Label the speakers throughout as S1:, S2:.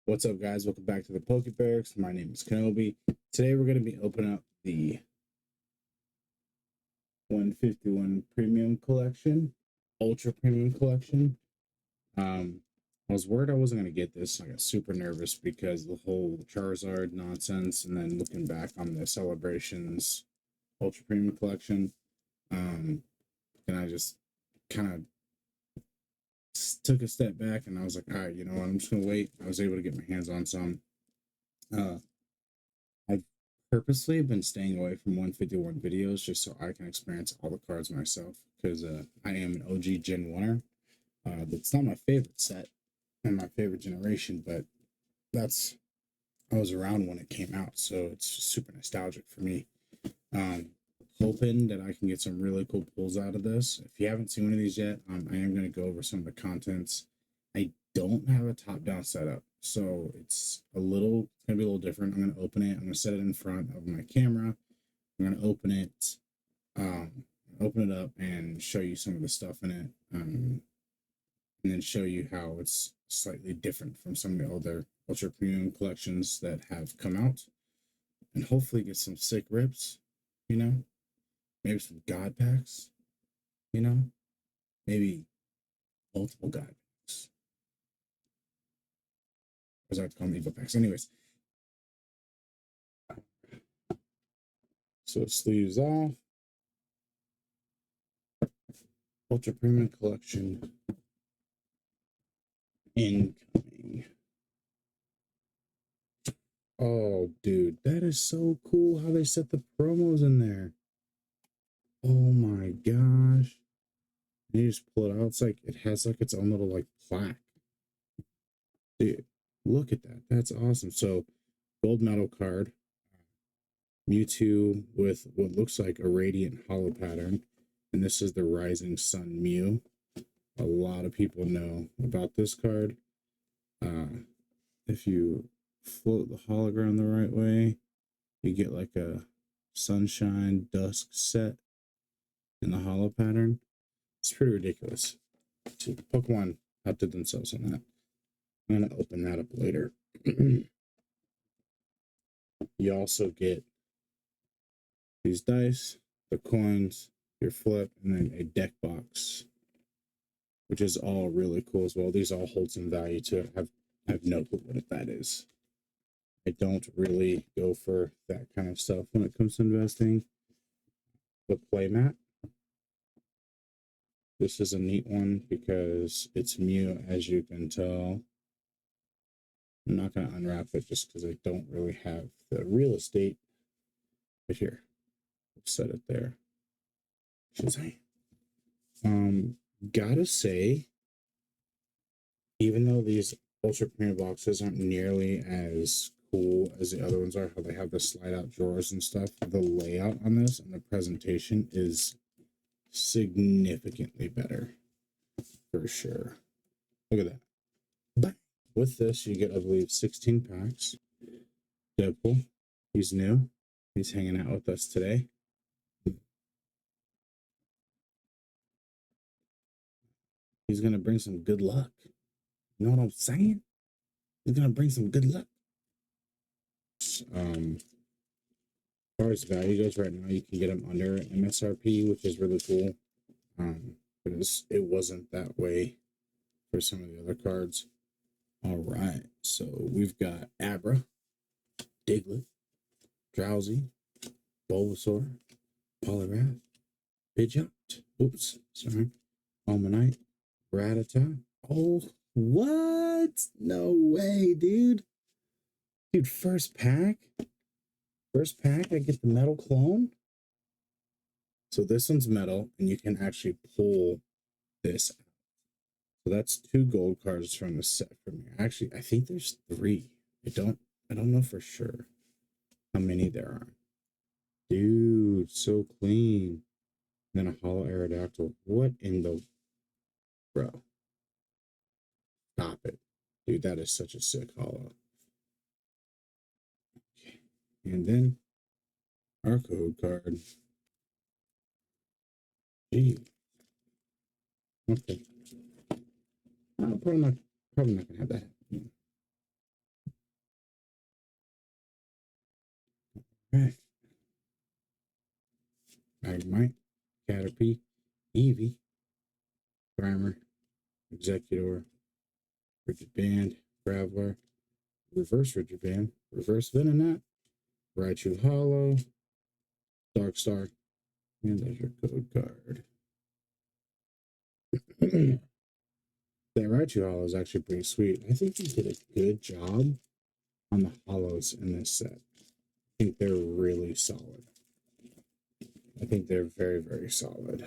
S1: What's up, guys? Welcome back to the Poke Barracks. My name is Kenobi. Today we're going to be opening up the 151 Premium Collection, Ultra Premium Collection. I was worried I wasn't going to get this. I got super nervous because the whole Charizard nonsense, and then looking back on the Celebrations Ultra Premium Collection, and I just kind of took a step back, and I was like, all right, you know what? I'm just going to wait. I was able to get my hands on some. I've purposely been staying away from 151 videos just so I can experience all the cards myself because I am an OG Gen 1er. That's not my favorite set and my favorite generation, but that's I was around when it came out, so it's super nostalgic for me. Um, Hoping that I can get some really cool pulls out of this. If you haven't seen one of these yet, I am going to go over some of the contents. I don't have a top-down setup, so it's going to be a little different. I'm going to open it. I'm going to set it in front of my camera. I'm going to open it up and show you some of the stuff in it, and then show you how it's slightly different from some of the other Ultra Premium collections that have come out, and hopefully get some sick rips, you know, maybe some God packs, you know, maybe multiple God packs. Or I have to call them Evo packs. Anyways, so sleeves off. Ultra Premium Collection incoming. Oh, dude, that is so cool how they set the promos in there. Oh my gosh. And you just pull it out. It's like it has like its own little like plaque. Dude, look at that. That's awesome. So gold medal card. Mewtwo with what looks like a radiant hollow pattern. And this is the Rising Sun Mew. A lot of people know about this card. If you float the hologram the right way, you get like a sunshine dusk set in the hollow pattern. It's pretty ridiculous. So Pokemon outdid themselves on that. I'm going to open that up later. You also get these dice, the coins, your flip, and then a deck box, which is all really cool as well. These all hold some value to it. I have no clue what that is. I don't really go for that kind of stuff when it comes to investing. The playmat. This is a neat one because it's Mew, as you can tell. I'm not going to unwrap it just because I don't really have the real estate. But here, we'll set it there. Shazam. Gotta say, even though these Ultra Premium boxes aren't nearly as cool as the other ones are, how they have the slide out drawers and stuff, the layout on this and the presentation is significantly better for sure. Look at that. But with this, you get, I believe, 16 packs. Deadpool, he's new. He's hanging out with us today. He's going to bring some good luck. You know what I'm saying? He's going to bring some good luck. As far as value goes right now, you can get them under MSRP, which is really cool. Because it wasn't that way for some of the other cards. All right, so we've got Abra, Diglett, Drowsy, Bulbasaur, Poliwrath, Pidgeot, oops, sorry, Almanite, Rattata. Oh, what? No way, dude. Dude, first pack, I get the metal clone. So this one's metal, and you can actually pull this out. So that's 2 gold cards from the set for me. Actually, I think there's 3. I don't know for sure how many there are. Dude, so clean. And then a hollow Aerodactyl. What in the bro? Stop it. Dude, that is such a sick hollow. Okay. And then our code card. Gee. Okay. Probably not gonna have that. right. Magnemite, Caterpie, Eevee, Primer, Executor, Rigid Band, Graveler, Reverse Rigid Band, Reverse Venonat, Raichu Hollow, Dark Star, and there's your code card. That Raichu Hollow is actually pretty sweet. I think they did a good job on the hollows in this set. I think they're really solid. I think they're very, very solid.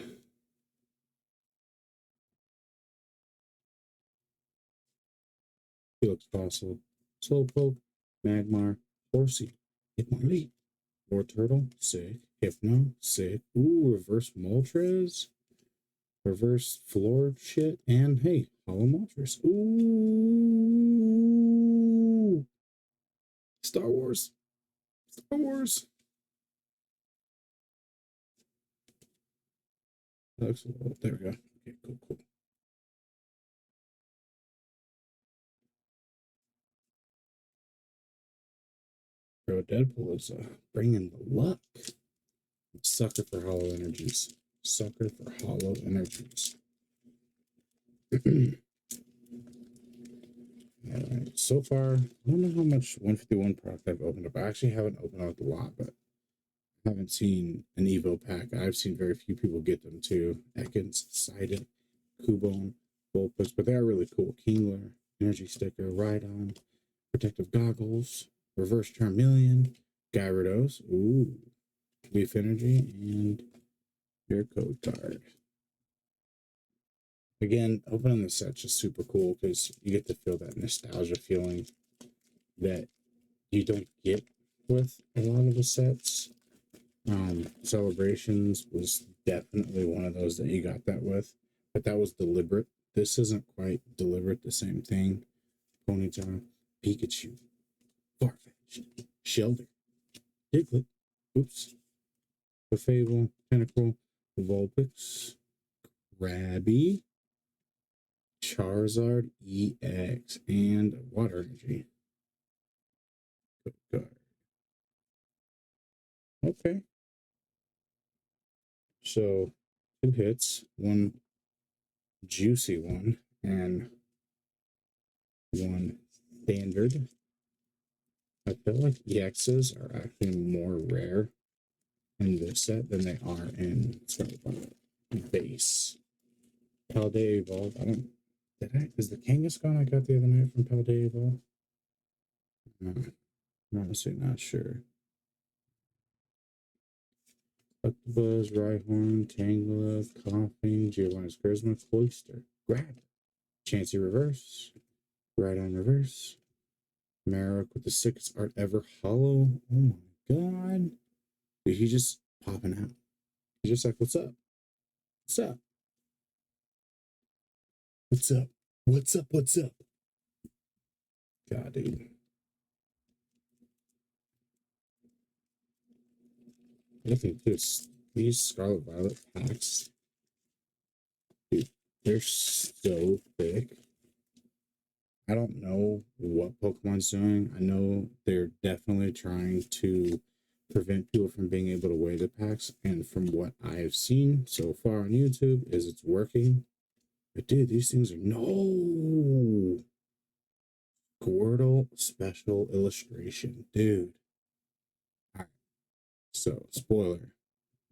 S1: Felix Fossil, Slowpoke, Magmar, Horsey, Hitmonlee, War Turtle, sick. Hypno, sick. Ooh, reverse Moltres, reverse floor shit, and hey, Hollow Moltres. Ooh, Star Wars. Star Wars. There we go. Okay, cool. Bro, Deadpool is bringing the luck. Sucker for hollow energies. Sucker for hollow energies. Alright, so far, I don't know how much 151 product I've opened up. I actually haven't opened up a lot, but I haven't seen an Evo pack. I've seen very few people get them too. Ekans, Sidon, Cubone, Vulpix, but they are really cool. Kingler, Energy Sticker, Rhydon, Protective Goggles, Reverse Charmeleon, Gyarados, ooh, Leaf Energy, and your code card. Again, opening the set's just super cool because you get to feel that nostalgia feeling that you don't get with a lot of the sets. Celebrations was definitely one of those that you got that with, but that was deliberate. This isn't quite deliberate, the same thing. Ponyta, Pikachu, Farfetch, Shelder, Diglett, oops, Clefable, Tentacle, Vulpix, Rabby, Charizard EX, and Water Energy. Good. Okay. So 2 hits, 1 juicy one, and 1 standard. I feel like EXs are actually more rare in this set than they are in Scarlet Violet base. Paldea Evolve. Is the Kangaskhan I got the other night from Paldea Evolve? No, I'm honestly not sure. Octobuzz, Rhyhorn, Tangela, Coughing, Giovanni's Charisma, Cloyster, Grab, Chansey Reverse, Rhydon Reverse, Marok with the 6th art ever hollow. Oh my god. Dude, he's just popping out. He's just like, what's up? What's up? What's up? What's up? What's up? God, dude. I think these Scarlet Violet packs, dude, they're so thick. I don't know what Pokemon's doing. I know they're definitely trying to prevent people from being able to weigh the packs. And from what I've seen so far on YouTube, is it's working. But dude, these things are no Squirtle special illustration, dude. All right. So, spoiler.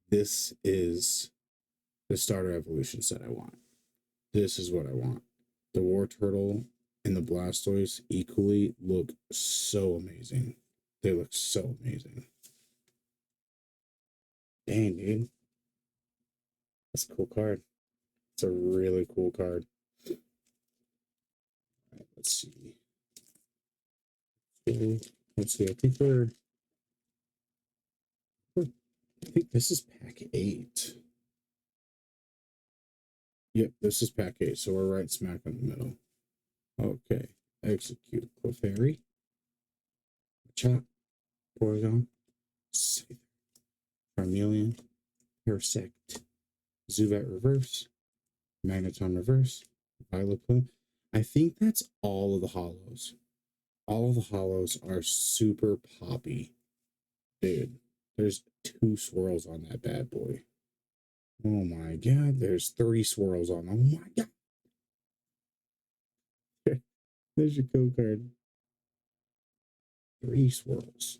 S1: This is the starter evolution set I want. This is what I want. The War Turtle and the Blastoise equally look so amazing. They look so amazing. Dang, dude. That's a cool card. It's a really cool card. All right, let's see. Let's see. I think this is pack 8. Yep, this is pack 8, so we're right smack in the middle. Okay. Execute. Clefairy. Chop. Porygon. Scyther. Charmeleon. Parasect. Zubat Reverse. Magneton Reverse. Vileplume. I think that's all of the hollows. All of the hollows are super poppy. Dude, There's 2 swirls on that bad boy. Oh my god, there's 3 swirls on. Oh my god. There's your code card. 3 swirls.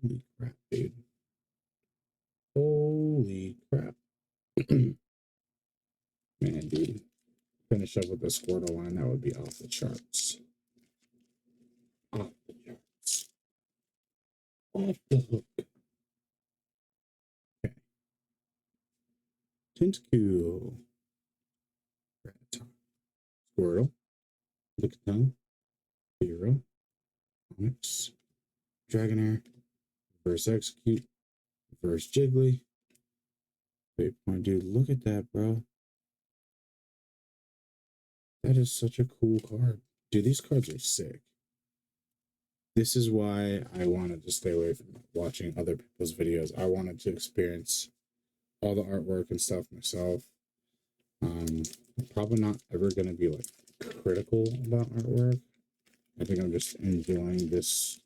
S1: Holy crap, dude. Holy crap. Man, dude. Finish up with the Squirtle line, that would be off the charts. Off the charts. Off the hook. Okay. Tentacle. Squirtle. Lickitung. Hero. Onyx. Dragonair. Reverse Execute. Reverse Jiggly. Wait, my dude, look at that, bro. That is such a cool card. Dude, these cards are sick. This is why I wanted to stay away from watching other people's videos. I wanted to experience all the artwork and stuff myself. I'm probably not ever going to be like critical about artwork. I think I'm just enjoying this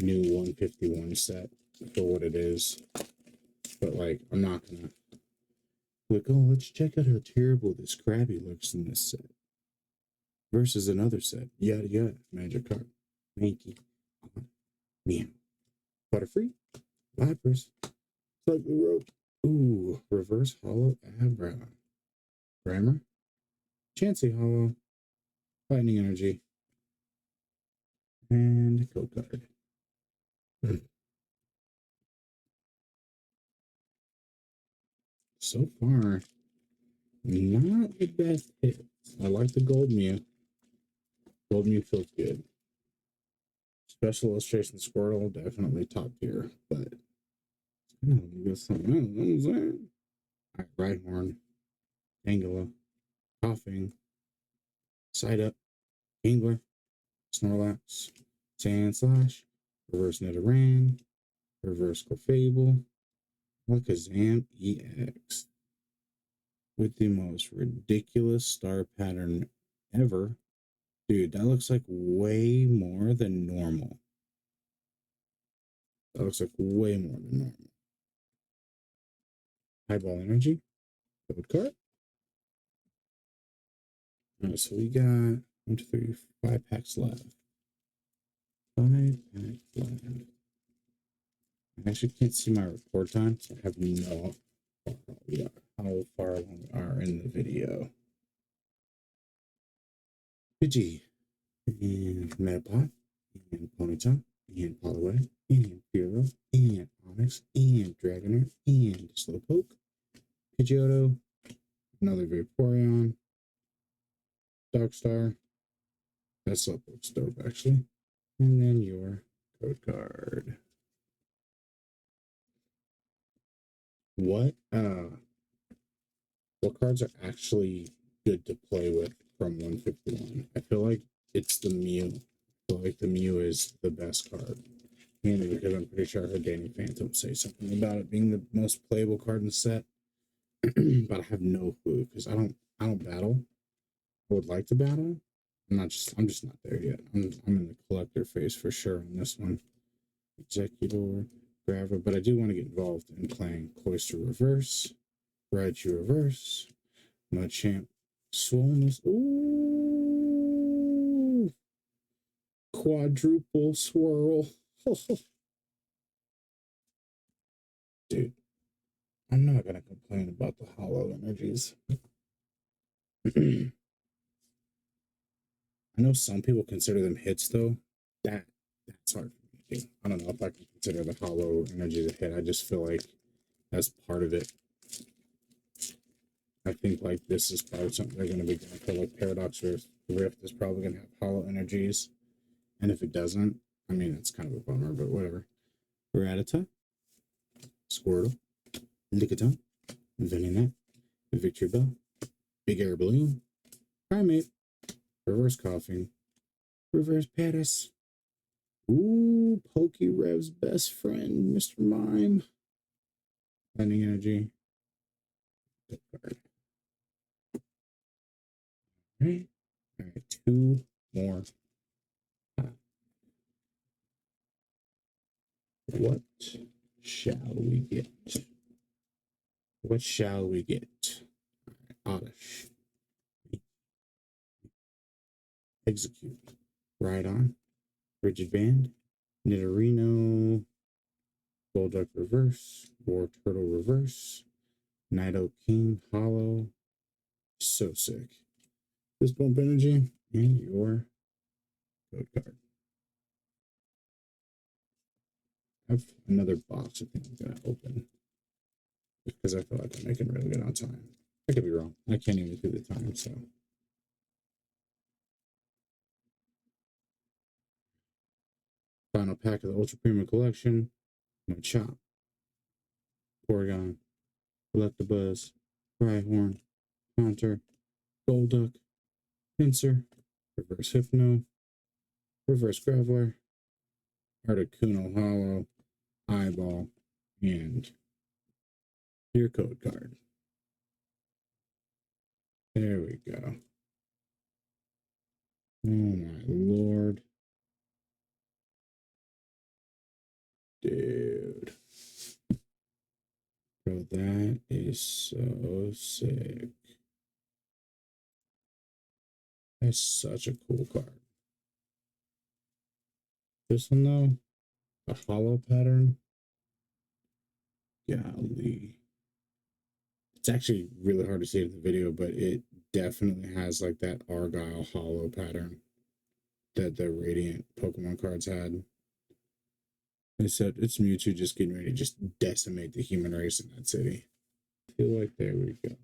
S1: new 151 set for what it is. But like, I'm not going to like, oh, let's check out how terrible this Krabby looks in this set versus another set. Yada yada. Magic card. Mankey. Meow. Butterfree. Lapras. Slightly rope. Ooh. Reverse Hollow Abra. Grammar. Chansey Hollow. Lightning Energy. And code card. So far, not the best hits. I like the Gold Mew. Gold Mew feels good. Special Illustration Squirtle, definitely top tier, but I don't know, get something else. You know what I'm saying? Alright, Rhyhorn, Tangela, Coughing, Side Up, Angler, Snorlax, Sand Slash, Reverse Nidoran, Reverse Clefable, Alakazam EX. With the most ridiculous star pattern ever. Dude, that looks like way more than normal. That looks like way more than normal. Highball Energy. Code card. Alright, so we got 1, 2, 3, 5 packs left. 5 packs left. I actually can't see my record time, so I have no idea how far along we are in the video. Pidgey. And Metapod. And Ponyta. And Poliwag. And Fearow. And Onyx. And Dragonair. And Slowpoke. Pidgeotto. Another Vaporeon. Darkstar. That's Slowpoke's dope, actually. And then your code card. What cards are actually good to play with from 151? I feel like it's the Mew. I feel like the Mew is the best card. Mainly because I'm pretty sure I heard Danny Phantom say something about it being the most playable card in the set. But I have no clue because I don't battle. I would like to battle. I'm just not there yet. I'm in the collector phase for sure on this one. Executor, Graver, but I do want to get involved in playing Cloister Reverse, Raichu Reverse, Machamp, Swollenness. Ooh, quadruple swirl. Dude, I'm not gonna complain about the hollow energies. I know some people consider them hits though. That's hard for me to do. I don't know if I can consider the hollow energy a hit. I just feel like that's part of it. I think like this is probably something they're going to be going for, like Paradox or Rift is probably going to have hollow energies, and if it doesn't, I mean it's kind of a bummer, but whatever. Rattata, Squirtle, Lickitung, Venonat, Victory Bell, Big Air Balloon, Primate, Reverse Coughing, Reverse Paris. Ooh, Pokerev's best friend, Mr. Mime. Lightning Energy. Good card. Alright, 2 more. What shall we get? What shall we get? Oddish. Execute. Ride on. Rigid Band. Nidorino. Golduck Reverse. War Turtle Reverse. Nido King Hollow. So sick. This Bump Energy and your code card. I have another box I think I'm going to open. Because I feel like I'm making really good on time. I could be wrong. I can't even do the time, so. Final pack of the Ultra Premium Collection. Machop. Porygon. Electabuzz. Rhyhorn. Haunter. Golduck. Pinsir. Reverse Hypno. Reverse Graveler. Articuno Hollow. Eyeball. And your code card. There we go. Oh my lord. Dude. Bro, that is so sick. That's such a cool card. This one though, the hollow pattern. Golly. It's actually really hard to see in the video, but it definitely has like that Argyle hollow pattern that the Radiant Pokemon cards had. They said it's Mewtwo just getting ready to just decimate the human race in that city. I feel like there we go.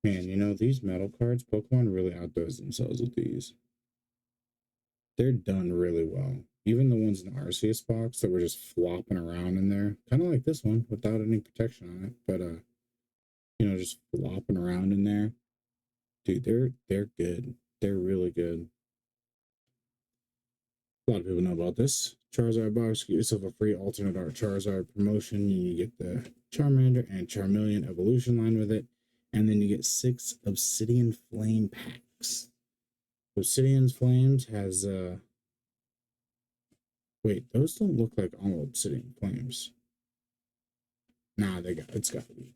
S1: Man, you know, these metal cards, Pokemon really outdoes themselves with these. They're done really well. Even the ones in the Arceus box that were just flopping around in there, kind of like this one without any protection on it, but you know, just flopping around in there. Dude, they're good. They're really good. A lot of people know about this. Charizard box, get yourself a free alternate art Charizard promotion. You get the Charmander and Charmeleon evolution line with it. And then you get 6 Obsidian Flame packs. Obsidian's Flames has wait, those don't look like all Obsidian Flames. Nah, it's gotta be.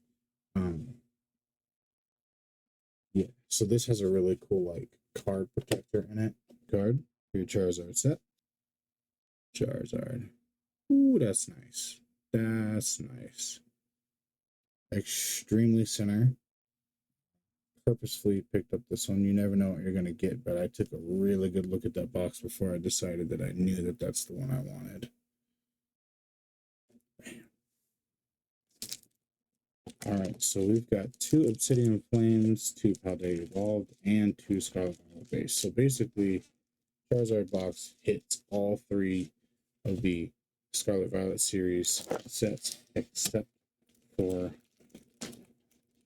S1: Yeah, so this has a really cool like card protector in it. Card for your Charizard set. Charizard. Ooh, that's nice. That's nice. Extremely center. Purposefully picked up this one. You never know what you're going to get, but I took a really good look at that box before I decided that I knew that that's the one I wanted. All right, so we've got 2 Obsidian Flames, 2 Paldea Evolved, and 2 Scarlet Violet base. So basically, Charizard box hits all 3 of the Scarlet Violet series sets, except for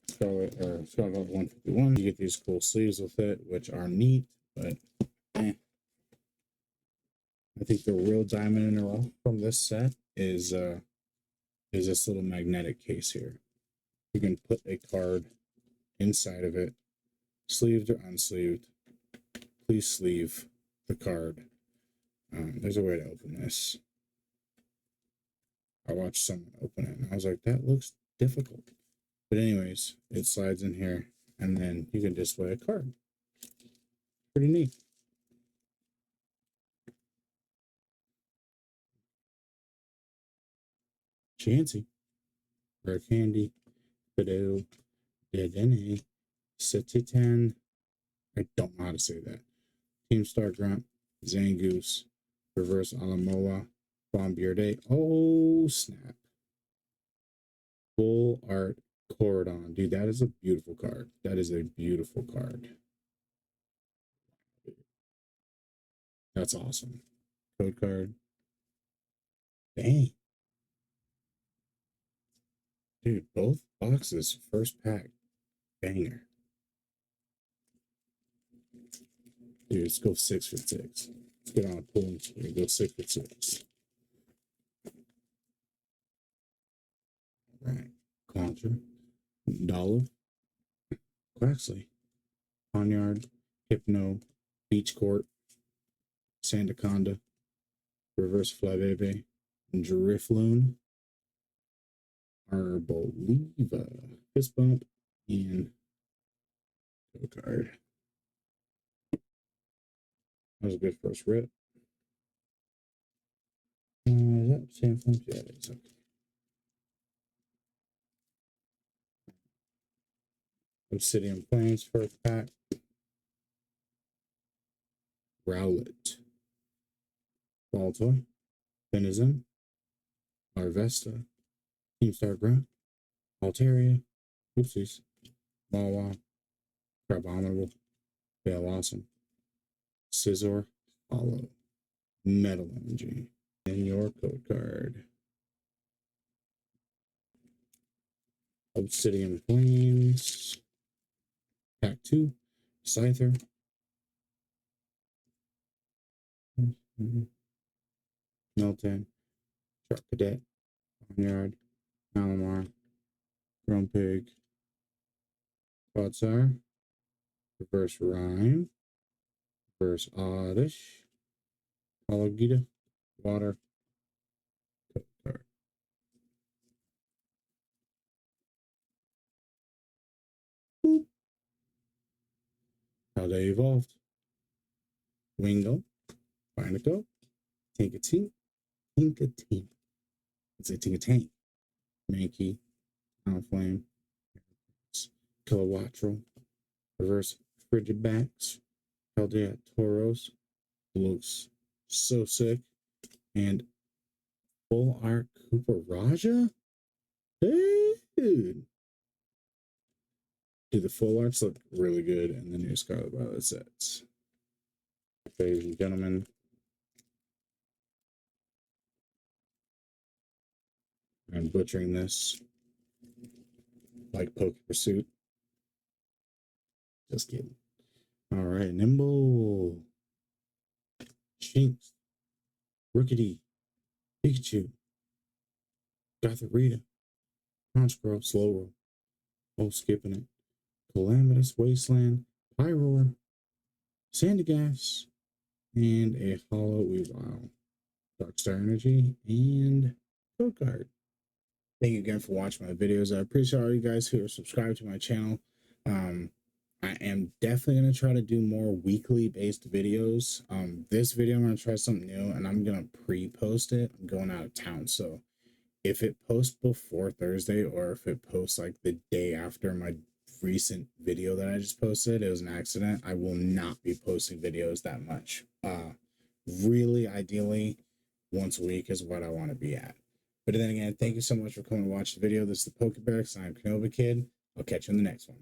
S1: Scarlet Violet 151. You get these cool sleeves with it, which are neat, but I think the real diamond in the rough from this set is this little magnetic case here. You can put a card inside of it, sleeved or unsleeved. Please sleeve the card. There's a way to open this. I watched someone open it and I was like, that looks difficult. But anyways, it slides in here and then you can display a card. Pretty neat. Chansey, Rare Candy, Bidoo, Dedenne, Setitan. I don't know how to say that. Team Star Grunt, Zangoose, Reverse Alamola, Bombearde. Oh, snap. Full Art Corridon. Dude, that is a beautiful card. That is a beautiful card. That's awesome. Code card. Dang. Dude, both boxes, first pack. Banger. Dude, let's go 6 for 6. Let's get on a pulling spree. Go 6 for 6. All right. Contra. Dollar. Quaxley. Ponyard. Hypno. Beach Court. Sandaconda. Reverse Flybaby, Drifloon, Arboliva, Fist Bump, and Go Card. That was a good first rip. Is that same thing? Yeah, it is. Okay. Obsidian Plains first pack. Rowlet, Baltoy, Denizen, Arvesta, Keemstar Grunt, Altaria, Oopsies, Wawa, Crabominable, Fail Awesome, Scizor, Hollow, Metal Energy, and your code card. Obsidian Plains, Pack 2, Scyther, Meltan, Shark Cadet, Barnyard, Malamar, Grumpig, Quadsire, Reverse Rhyme, Reverse Oddish, Palagita, Water, code card. Boop. How they evolved. Wingo, Barnacle, Tinkatink, Tinkatink. It's a Tinkatank. Mankey, Flame, Kilowattrel, Reverse Frigidbacks, Paldea Tauros. Looks so sick. And Full Art Cooper Raja? Dude. The full arts look really good in the new Scarlet Violet sets. Ladies and gentlemen, I'm butchering this like Poke Pursuit. Just kidding. All right, Nimble, Shinx, Rookity, Pikachu, Gothorita, Honchkrow, Slow Roll, oh, skipping it, Calamitous, Wasteland, Pyroar, Sandygast, and a Hollow Weavile, Darkstar Energy, and Code Card. Thank you again for watching my videos. I appreciate all you guys who are subscribed to my channel. I am definitely going to try to do more weekly based videos. This video, I'm going to try something new and I'm going to pre-post it. I'm going out of town. So if it posts before Thursday or if it posts like the day after my recent video that I just posted, it was an accident. I will not be posting videos that much. Really, ideally, once a week is what I want to be at. But then again, thank you so much for coming to watch the video. This is the Pokebearx, and I'm Canova Kid. I'll catch you in the next one.